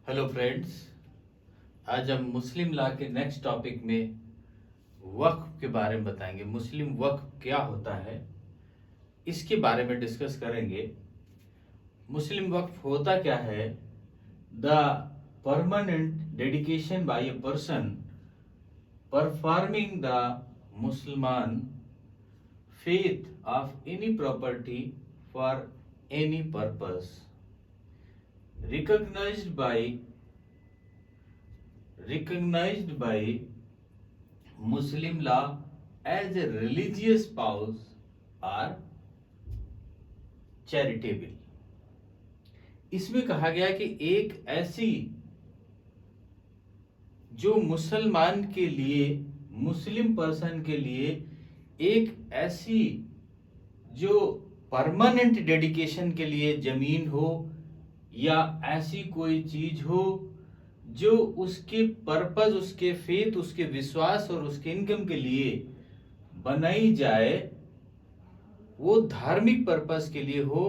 Hello friends. आज हम मुस्लिम law के नेक्स्ट टॉपिक में वक्फ के बारे में बताएंगे। मुस्लिम वक्फ क्या होता है इसके बारे में डिस्कस करेंगे। मुस्लिम वक्फ होता क्या है? The permanent dedication by a person performing the मुसलमान faith of any property for any purpose recognized by Muslim law as a religious spouse or charitable। इसमें कहा गया कि एक ऐसी जो मुसलमान के लिए, मुस्लिम पर्सन के लिए एक ऐसी जो परमानेंट डेडिकेशन के लिए जमीन हो या ऐसी कोई चीज हो जो उसके पर्पस, उसके फेथ, उसके विश्वास और उसके इनकम के लिए बनाई जाए, वो धार्मिक पर्पस के लिए हो,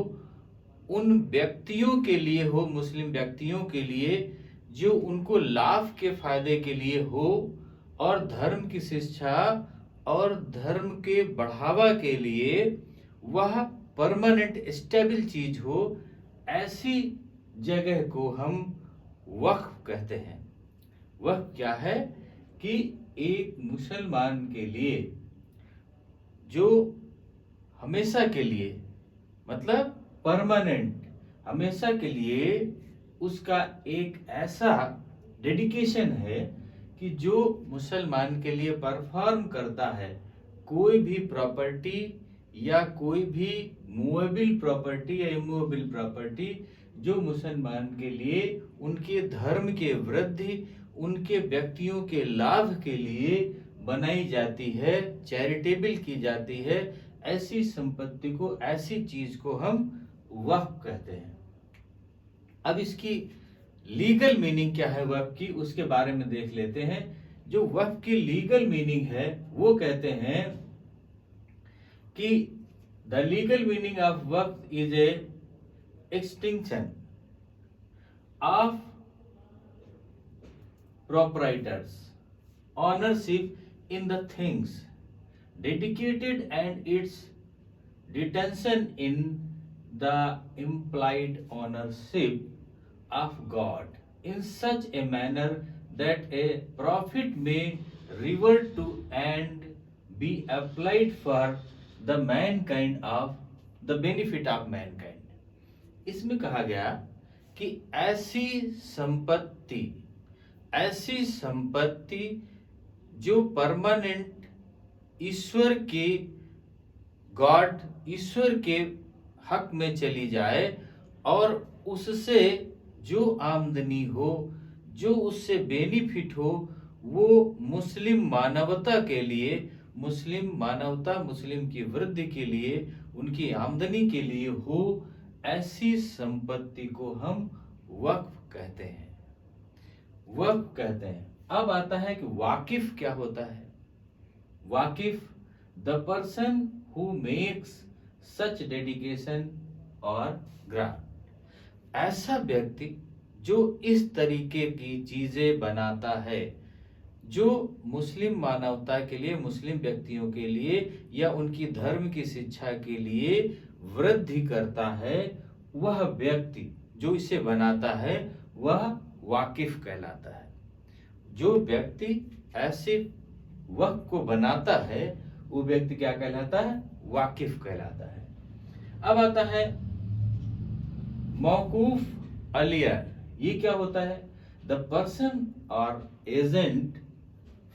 उन व्यक्तियों के लिए हो, मुस्लिम व्यक्तियों के लिए जो उनको लाभ के फायदे के लिए हो और धर्म की शिक्षा और धर्म के बढ़ावा के लिए वह परमानेंट स्टेबल चीज हो, ऐसी जगह को हम वक्फ कहते हैं। वक्फ क्या है कि एक मुसलमान के लिए जो हमेशा के लिए, मतलब परमानेंट, हमेशा के लिए उसका एक ऐसा डेडिकेशन है कि जो मुसलमान के लिए परफॉर्म करता है कोई भी प्रॉपर्टी या कोई भी मूवेबल प्रॉपर्टी या इमूवेबल प्रॉपर्टी जो मुसलमान के लिए उनके धर्म के वृद्धि, उनके व्यक्तियों के लाभ के लिए बनाई जाती है, चैरिटेबल की जाती है, ऐसी संपत्ति को, ऐसी चीज को हम वक्फ कहते हैं। अब इसकी लीगल मीनिंग क्या है वक्फ की, उसके बारे में देख लेते हैं। जो वक्फ की लीगल मीनिंग है वो कहते हैं कि the legal meaning of Waqf is a extinction of proprietors ownership in the things dedicated and its detention in the implied ownership of God in such a manner that a profit may revert to and be applied for the mankind of the benefit of mankind। इसमें कहा गया कि ऐसी संपत्ति जो permanent ईश्वर के, God, ईश्वर के हक में चली जाए और उससे जो आमदनी हो, जो उससे बेनिफिट हो, वो मुस्लिम मानवता के लिए, मुस्लिम मानवता, मुस्लिम की वृद्धि के लिए, उनकी आमदनी के लिए हो, ऐसी संपत्ति को हम वक्फ कहते हैं, वक्फ कहते हैं। अब आता है कि वाकिफ क्या होता है। वाकिफ, the person who makes such dedication और ग्रांट, ऐसा व्यक्ति जो इस तरीके की चीजें बनाता है जो मुस्लिम मानवता के लिए, मुस्लिम व्यक्तियों के लिए या उनकी धर्म की शिक्षा के लिए वृद्धि करता है, वह व्यक्ति जो इसे बनाता है वह वाकिफ कहलाता है। जो व्यक्ति ऐसे वक्फ को बनाता है वो व्यक्ति क्या कहलाता है? वाकिफ कहलाता है। अब आता है मौकूफ अलियर। ये क्या होता है? The person or agent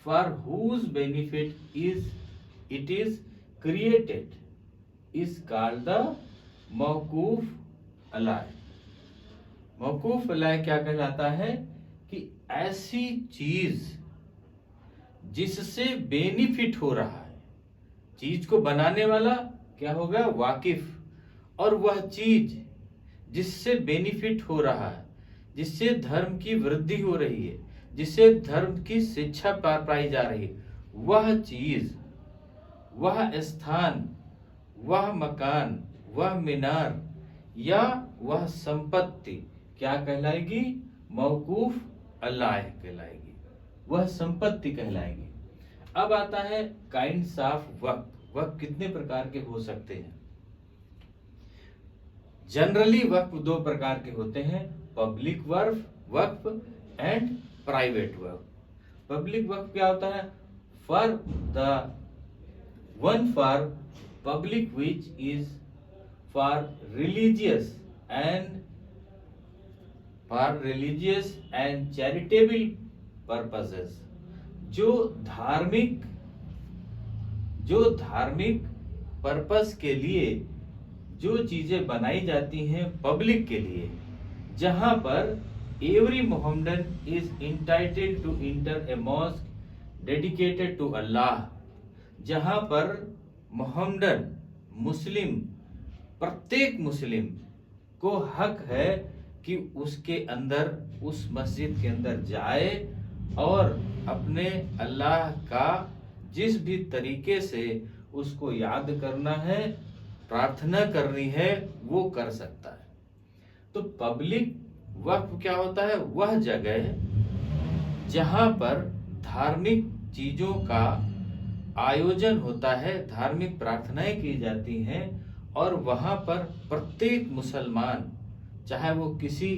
for whose benefit it is created is called the मौकूफ अलाय। मौकूफ अलाय क्या कहलाता है कि ऐसी चीज जिससे बेनिफिट हो रहा है, चीज को बनाने वाला क्या होगा? वाकिफ। और वह चीज जिससे बेनिफिट हो रहा है, जिससे धर्म की वृद्धि हो रही है, जिससे धर्म की शिक्षा पाई जा रही है, वह चीज, वह स्थान, वह मकान, वह मीनार या वह संपत्ति क्या कहलाएगी? मौकूफ अल्लाह कहलाएगी, वह संपत्ति कहलाएगी। अब आता है काइंड्स ऑफ वक्फ। वक्फ कितने प्रकार के हो सकते हैं? जनरली वक्फ दो प्रकार के होते हैं, public waqf and private waqf. Public waqf क्या होता है? For the one for public which is for religious and charitable purposes. जो धार्मिक पर्पस के लिए जो चीजें बनाई जाती हैं पब्लिक के लिए, जहां पर every Mohammedan is entitled to enter a mosque dedicated to Allah, जहां पर मोहम्मदन मुस्लिम, प्रत्येक मुस्लिम को हक है कि उसके अंदर, उस मस्जिद के अंदर जाए और अपने अल्लाह का जिस भी तरीके से उसको याद करना है, प्रार्थना करनी है, वो कर सकता है। तो पब्लिक वक्फ क्या होता है? वह जगह जहां पर धार्मिक चीजों का आयोजन होता है, धार्मिक प्रार्थनाएं की जाती हैं, और वहां पर प्रत्येक मुसलमान, चाहे वो किसी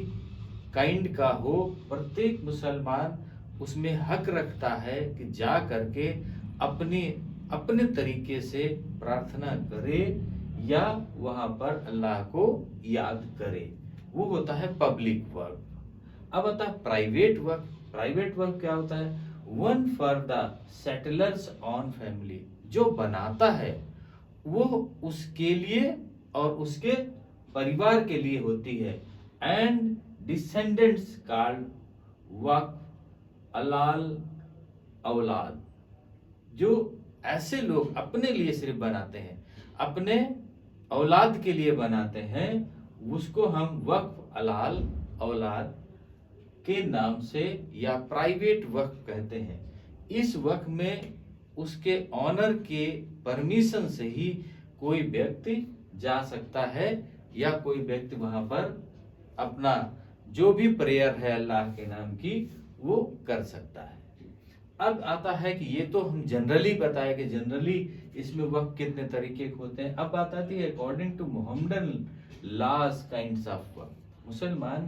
काइंड का हो, प्रत्येक मुसलमान उसमें हक रखता है कि जा करके अपने तरीके से प्रार्थना करे या वहां पर अल्लाह को याद करे। वो होता है पब्लिक वर्क। अब आता है प्राइवेट वर्क। प्राइवेट वर्क क्या होता है? One for the settlers on family. जो बनाता है वो उसके लिए और उसके परिवार के लिए होती है। एंड डिसेंडेंट्स कॉल्ड वक्फ अलाल औलाद। जो ऐसे लोग अपने लिए सिर्फ बनाते हैं, अपने औलाद के लिए बनाते हैं, उसको हम वक्फ अलाल औलाद के नाम से या प्राइवेट वक्फ कहते हैं। इस वक्फ में उसके ऑनर के परमिशन से ही कोई व्यक्ति जा सकता है, या कोई व्यक्ति वहां पर अपना जो भी प्रेयर है अल्लाह के नाम की वो कर सकता है। अब आता है कि ये तो हम जनरली बताए कि जनरली इसमें वक्फ कितने तरीके के होते हैं। अब बात आती है according to Mohammedan laws kinds of waqf. मुसलमान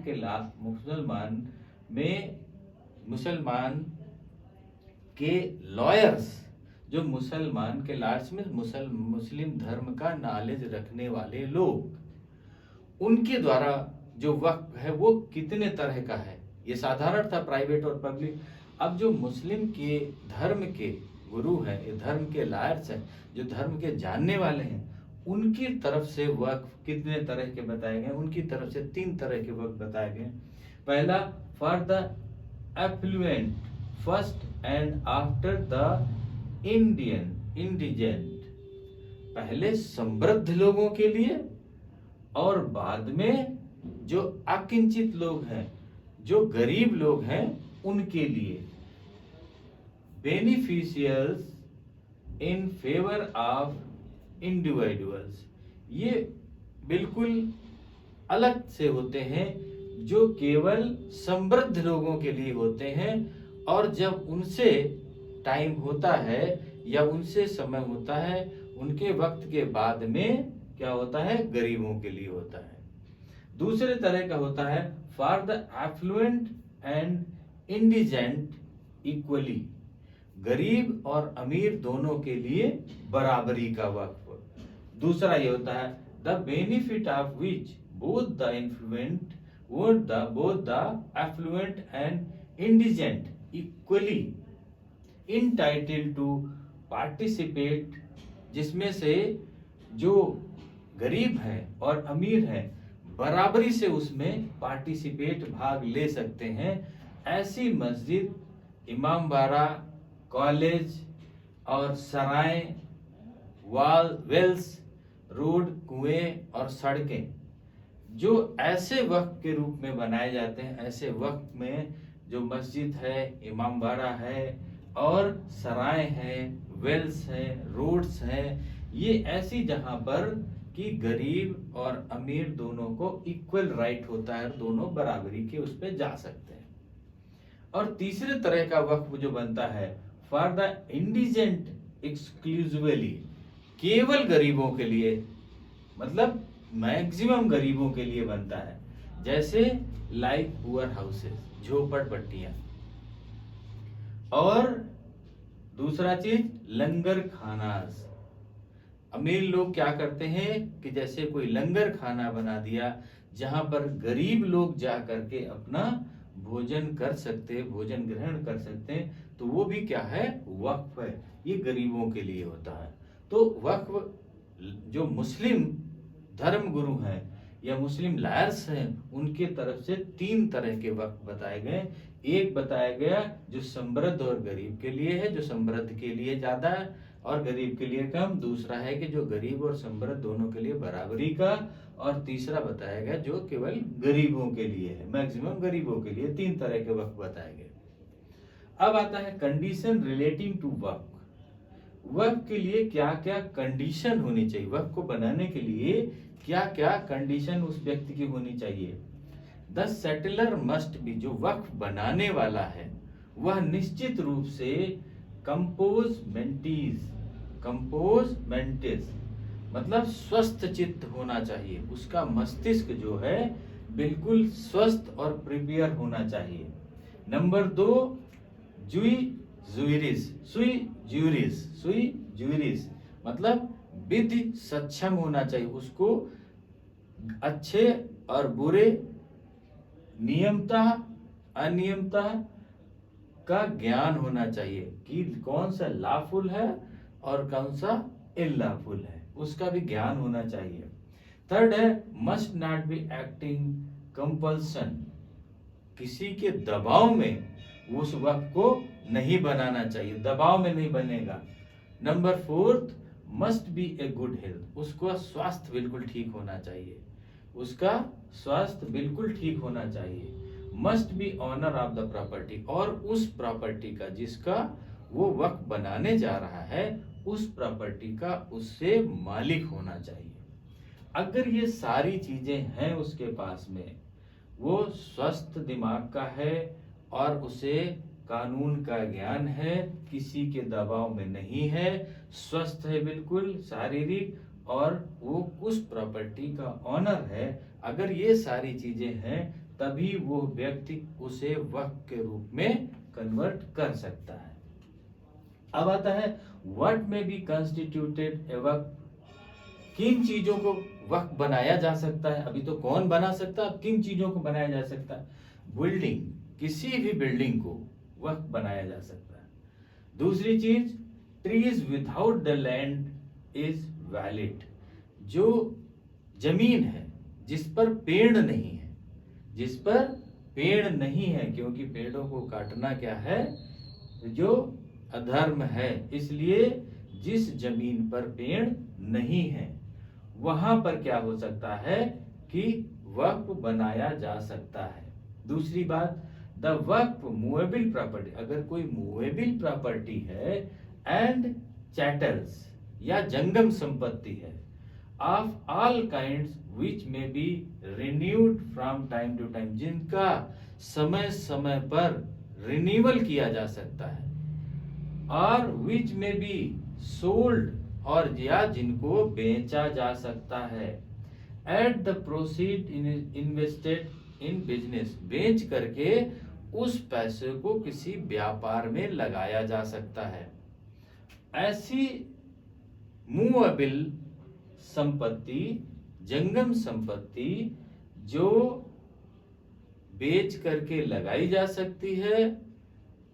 के लॉयर्स, जो मुसलमान के लॉयर्स में मुस्लिम धर्म का नॉलेज रखने वाले लोग, उनके द्वारा जो वक्फ है वो कितने तरह का है। ये साधारण था प्राइवेट और पब्लिक। अब जो मुस्लिम के धर्म के गुरु हैं, ये धर्म के लॉयर्स हैं, जो धर्म के जानने वाले हैं, उनकी तरफ से वक्फ कितने तरह के बताए गए? उनकी तरफ से 3 तरह के वक्फ बताए गए। पहला, for the affluent first and after the indigent. पहले समृद्ध लोगों के लिए और बाद में जो अकिंचित लोग हैं, जो गरीब लोग हैं, उनके लिए। Beneficials in favour of individuals. ये बिल्कुल अलग से होते हैं, जो केवल समृद्ध लोगों के लिए होते हैं, और जब उनसे टाइम होता है या उनसे समय होता है, उनके वक्त के बाद में क्या होता है? गरीबों के लिए होता है। दूसरे तरह का होता है for the affluent and indigent equally. गरीब और अमीर दोनों के लिए बराबरी का वक्फ। दूसरा ये होता है the benefit of which both the affluent and indigent equally entitled to participate. जिसमें से जो गरीब है और अमीर है बराबरी से उसमें पार्टिसिपेट, भाग ले सकते हैं। ऐसी मस्जिद, इमामबाड़ा, कॉलेज और सराय, वेल्स, रोड, कुएं और सड़कें जो ऐसे वक्त के रूप में बनाए जाते हैं, ऐसे वक्त में जो मस्जिद है, इमामबाड़ा है और सराय है, वेल्स है, रोड्स हैं, ये ऐसी जहां पर कि गरीब और अमीर दोनों को इक्वल राइट होता है, दोनों बराबरी के उस पे जा सकते हैं। और तीसरे तरह का वक्फ जो बनता है फॉर द इंडिजेंट एक्सक्लूसिवली, केवल गरीबों के लिए, मतलब मैक्सिमम गरीबों के लिए बनता है, जैसे लाइक पुअर हाउसेस, झोपड़पट्टियां। और दूसरा चीज लंगर खानास। अमीर लोग क्या करते हैं कि जैसे कोई लंगर खाना बना दिया जहां पर गरीब लोग जा करके अपना भोजन कर सकते, भोजन ग्रहण कर सकते हैं, तो वो भी क्या है, वक्फ है, ये गरीबों के लिए होता है। तो वक्फ जो मुस्लिम धर्म गुरु हैं या मुस्लिम लायर्स हैं उनके तरफ से 3 तरह के वक्फ बताए गए। एक बताया गया जो समृद्ध और गरीब के लिए है, जो समृद्ध के लिए ज्यादा है और गरीब के लिए कम। दूसरा है कि जो गरीब और समृद्ध दोनों के लिए बराबरी का। और तीसरा बताया गया जो केवल गरीबों के लिए है, मैक्सिमम गरीबों के लिए। 3 तरह के वक्फ बताए गए। अब आता है कंडीशन रिलेटिंग टू वक्फ। वक्फ के लिए क्या क्या कंडीशन होनी चाहिए, वक्फ को बनाने के लिए क्या क्या कंडीशन उस व्यक्ति की होनी चाहिए। द सेटलर मस्ट बी, जो वक्फ बनाने वाला है वह निश्चित रूप से कंपोज मेंटिस, मतलब स्वस्थ चित्त होना चाहिए, उसका मस्तिष्क जो है बिल्कुल स्वस्थ और प्रिपेयर होना चाहिए। नंबर 2 सुई ज्यूरिस, मतलब विधि सक्षम होना चाहिए, उसको अच्छे और बुरे, नियमता अनियमता का ज्ञान होना चाहिए कि कौन सा लॉफुल है और कौन सा इलॉफुल है, उसका भी ज्ञान होना चाहिए। थर्ड है must not be acting compulsion, किसी के दबाव में उस वक्त को नहीं बनाना चाहिए, दबाव में नहीं बनेगा। Number 4 must be a good health, उसका स्वास्थ्य बिल्कुल ठीक होना चाहिए, उसका स्वास्थ्य बिल्कुल ठीक होना चाहिए। Must be owner of the property, और उस प्रॉपर्टी का जिसका वो वक्त बनाने जा रहा है उस प्रॉपर्टी का उससे मालिक होना चाहिए। अगर ये सारी चीजें हैं उसके पास में, वो स्वस्थ दिमाग का है और उसे कानून का ज्ञान है, किसी के दबाव में नहीं है, स्वस्थ है बिल्कुल शारीरिक, और वो उस प्रॉपर्टी का ऑनर है, अगर ये सारी चीजें हैं तभी वो व्यक्ति उसे वक्फ के रूप में कन्वर्ट कर सकता है। अब आता है व्हाट में बी कंस्टिट्यूटेड ए वक्फ, किन चीजों को वक्फ बनाया जा सकता है। अभी तो कौन बना सकता है, किन चीजों को बनाया जा सकता है। बिल्डिंग, किसी भी बिल्डिंग को वक्फ बनाया जा सकता है। दूसरी चीज trees without the land is valid, जो जमीन है जिस पर पेड़ नहीं है, जिस पर पेड़ नहीं है, क्योंकि पेड़ों को काटना क्या है, जो अधर्म है, इसलिए जिस जमीन पर पेड़ नहीं है वहां पर क्या हो सकता है कि वक्फ बनाया जा सकता है। दूसरी बात द वक्फ मूवेबल प्रॉपर्टी, अगर कोई मूवेबल प्रॉपर्टी है एंड चैटल्स या जंगम संपत्ति है of all kinds which may be renewed from time to time, जिनका समय समय पर रिन्यूअल किया जा सकता है, और विच में बी सोल्ड, और या जिनको बेचा जा सकता है, at the proceed invested in business, बेच करके उस पैसे को किसी व्यापार में लगाया जा सकता है। ऐसी मूवेबल संपत्ति, जंगम संपत्ति जो बेच करके लगाई जा सकती है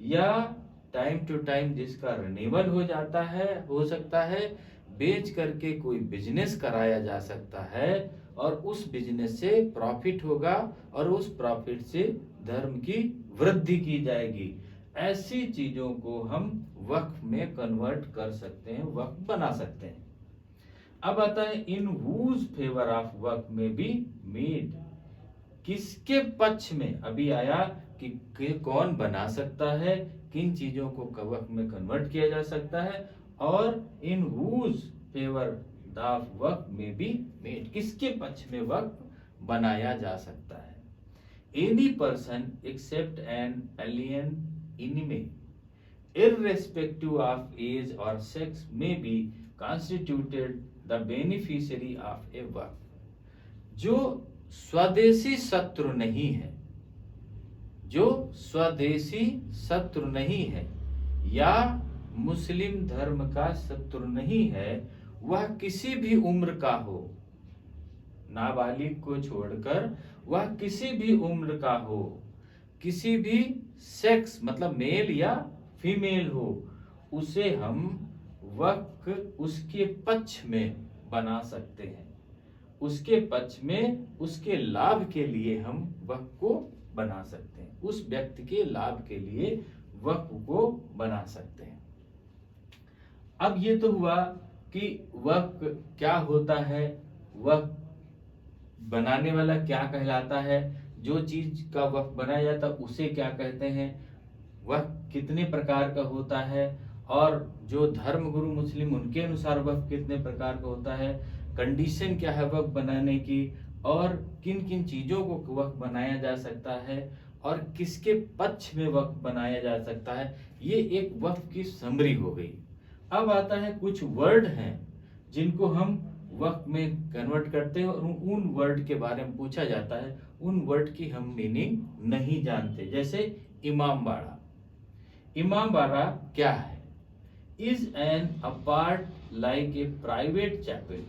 या टाइम टू टाइम जिसका रिन्यूअल हो जाता है, हो सकता है, बेच करके कोई बिजनेस कराया जा सकता है और उस बिजनेस से प्रॉफिट होगा और उस प्रॉफिट से धर्म की वृद्धि की जाएगी। ऐसी चीजों को हम वक्फ में कन्वर्ट कर सकते हैं, वक्फ बना सकते हैं। अब आता है इन हुज फेवर ऑफ वक्फ में बी मेड, किसके पक्ष में, अभी आया कि कौन बना सकता है, किन चीजों को वक्फ में कन्वर्ट किया जा सकता है, और इन हुज फेवर द वक्फ में बी मेड, किसके पक्ष में वक्फ बनाया जा सकता है। Any person except an alien enemy irrespective of age or sex may be constituted the beneficiary of a work। जो स्वदेशी शत्रु नहीं है, जो स्वदेशी शत्रु नहीं है या मुस्लिम धर्म का शत्रु नहीं है, वह किसी भी उम्र का हो, नाबालिग को छोड़कर वह किसी भी उम्र का हो, किसी भी सेक्स मतलब मेल या फीमेल हो, उसे हम वक्फ उसके पक्ष में बना सकते हैं। उसके पक्ष में उसके लाभ के लिए हम वक्फ को बना सकते हैं, उस व्यक्ति के लाभ के लिए वक्फ को बना सकते हैं। अब ये तो हुआ कि वक्फ क्या होता है, वक्फ बनाने वाला क्या कहलाता है, जो चीज का वक्फ बनाया जाता है उसे क्या कहते हैं, वक्फ कितने प्रकार का होता है, और जो धर्म गुरु मुस्लिम उनके अनुसार वक्फ कितने प्रकार का होता है, कंडीशन क्या है वक्फ बनाने की, और किन किन चीजों को वक्फ बनाया जा सकता है, और किसके पक्ष में वक्फ बनाया जा सकता है। ये एक वक्फ की समरी हो गई। अब आता है कुछ वर्ड हैं जिनको हम वक्फ में कन्वर्ट करते हैं, और उन वर्ड के बारे में पूछा जाता है, उन वर्ड की हम मीनिंग नहीं जानते। जैसे इमाम बाड़ा। इमाम बाड़ा क्या है? Is an apart like a private chapel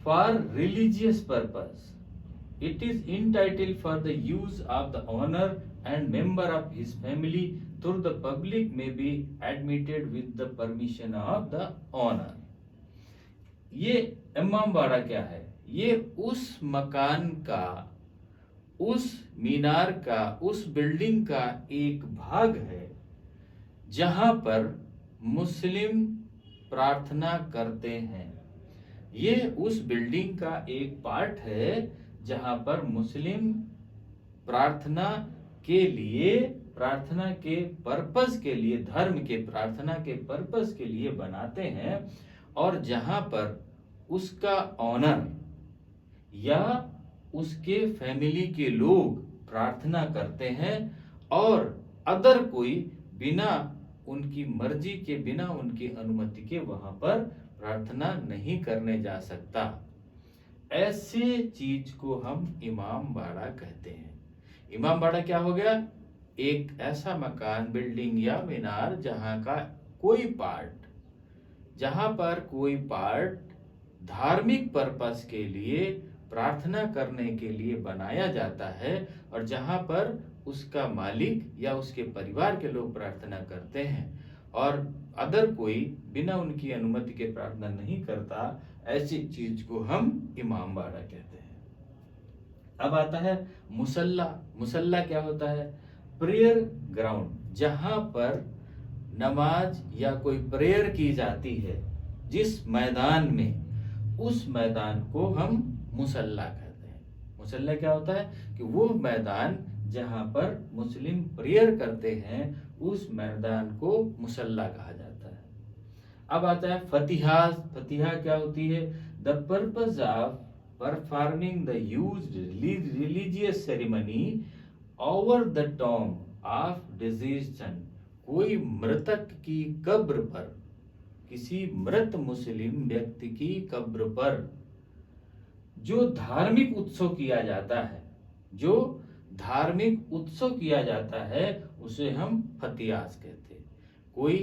for religious purpose. It is entitled for the use of the owner and member of his family through the public may be admitted with the permission of the owner। ये इमाम बाड़ा क्या है? ये उस मकान का, उस मीनार का, उस बिल्डिंग का एक भाग है जहां पर मुस्लिम प्रार्थना करते हैं। ये उस बिल्डिंग का एक पार्ट है जहां पर मुस्लिम प्रार्थना के लिए, प्रार्थना के पर्पस के लिए, धर्म के प्रार्थना के पर्पस के लिए बनाते हैं, और जहां पर उसका ऑनर या उसके फैमिली के लोग प्रार्थना करते हैं, और अदर कोई बिना उनकी मर्जी के, बिना उनकी अनुमति के वहां पर प्रार्थना नहीं करने जा सकता। ऐसे चीज को हम इमाम बाड़ा कहते हैं। इमाम बाड़ा क्या हो गया? एक ऐसा मकान, बिल्डिंग या मीनार जहां का कोई पार्ट, जहां पर कोई पार्ट धार्मिक पर्पस के लिए, प्रार्थना करने के लिए बनाया जाता है, और जहां पर उसका मालिक या उसके परिवार के लोग प्रार्थना करते हैं, और अदर कोई बिना उनकी अनुमति के प्रार्थना नहीं करता, ऐसी चीज को हम इमाम बाड़ा कहते हैं। अब आता है मुसल्ला। मुसल्ला क्या होता है? प्रेयर ग्राउंड, जहां पर नमाज या कोई प्रेयर की जाती है, जिस मैदान में, उस मैदान को हम मुसल्ला कहते हैं। मुसल्ला क्या होता है? कि वो मैदान जहां पर मुस्लिम प्रेयर करते हैं, उस मैदान को मुसल्ला कहा जाता है। अब आता है फतिहा। फतिहा क्या होती है? The purpose of performing the used religious ceremony over the tomb of deceased son. कोई मृतक की कब्र पर, किसी मृत मुस्लिम व्यक्ति की कब्र पर जो धार्मिक उत्सव किया जाता है, जो धार्मिक उत्सव किया जाता है, उसे हम फतियास कहते हैं। कोई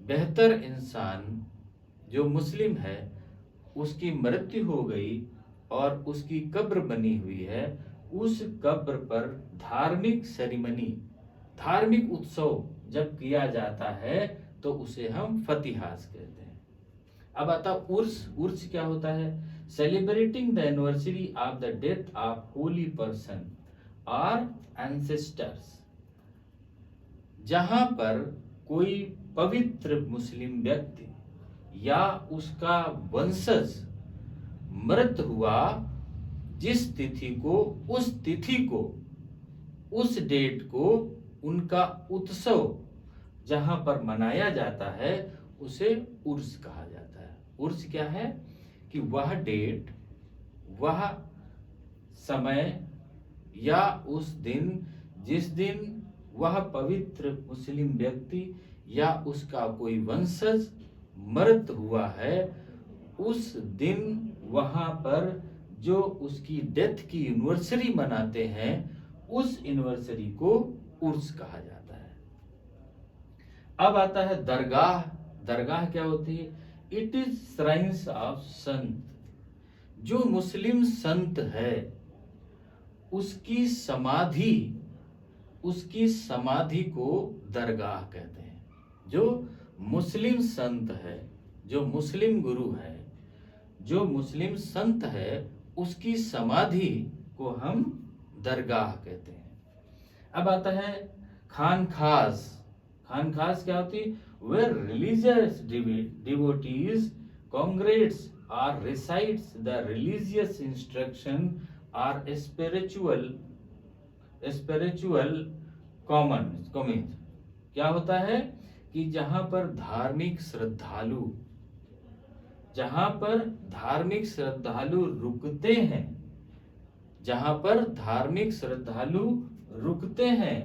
बेहतर इंसान जो मुस्लिम है, उसकी मृत्यु हो गई और उसकी कब्र बनी हुई है, उस कब्र पर धार्मिक सेरेमनी, धार्मिक उत्सव जब किया जाता है तो उसे हम फतिहास कहते हैं। अब आता उर्स। उर्स क्या होता है? Celebrating the anniversary of the death of Holi person और एंसेस्टर्स। जहां पर कोई पवित्र मुस्लिम व्यक्ति या उसका वंशज मृत हुआ, जिस तिथि को, उस तिथि को, उस डेट को उनका उत्सव जहां पर मनाया जाता है, उसे उर्स कहा जाता है। उर्स क्या है? कि वह डेट, वह समय या उस दिन जिस दिन वह पवित्र मुस्लिम व्यक्ति या उसका कोई वंशज मृत हुआ है, उस दिन वहां पर जो उसकी डेथ की एनिवर्सरी मनाते हैं, उस एनिवर्सरी को उर्स कहा जाता है। अब आता है दरगाह। दरगाह क्या होती है? इट इज श्राइन्स ऑफ संत। जो मुस्लिम संत है उसकी समाधि को दरगाह कहते हैं। जो मुस्लिम संत है, जो मुस्लिम गुरु है, जो मुस्लिम संत है, उसकी समाधि को हम दरगाह कहते हैं। अब आता है खानखास। खानखास क्या होती है? Where religious devotees congregates or recites the religious instruction or spiritual comments। क्या होता है कि जहां पर धार्मिक श्रद्धालु रुकते हैं, जहां पर धार्मिक श्रद्धालु रुकते हैं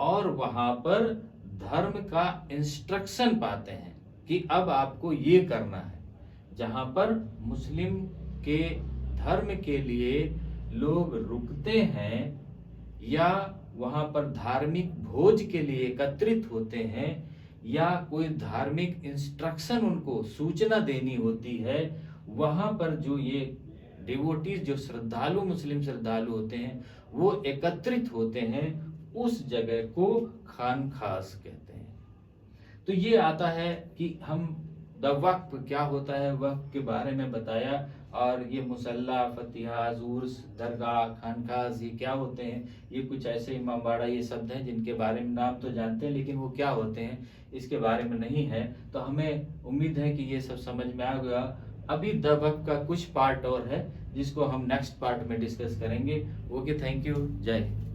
और वहां पर धर्म का इंस्ट्रक्शन पाते हैं कि अब आपको ये करना है। जहां पर मुस्लिम के धर्म के लिए लोग रुकते हैं या वहां पर धार्मिक भोज के लिए एकत्रित होते हैं या कोई धार्मिक इंस्ट्रक्शन उनको सूचना देनी होती है, वहां पर जो ये डिवोटीज, जो श्रद्धालु, मुस्लिम श्रद्धालु होते हैं, वो एकत्रित होते हैं, उस जगह को खानखास कहते हैं। तो ये आता है कि हम वक्फ क्या होता है, वक्फ के बारे में बताया, और ये मुसल्ला, फतिहा, उर्स, दरगाह, खानखास ये क्या होते हैं। ये कुछ ऐसे इमामबाड़ा ये शब्द हैं जिनके बारे में नाम तो जानते हैं, लेकिन वो क्या होते हैं इसके बारे में नहीं है। तो हमें उम्मीद है कि ये सब समझ में आ गया। अभी द वक्फ का कुछ पार्ट और है जिसको हम नेक्स्ट पार्ट में डिस्कस करेंगे। ओके, थैंक यू, जय हिंद।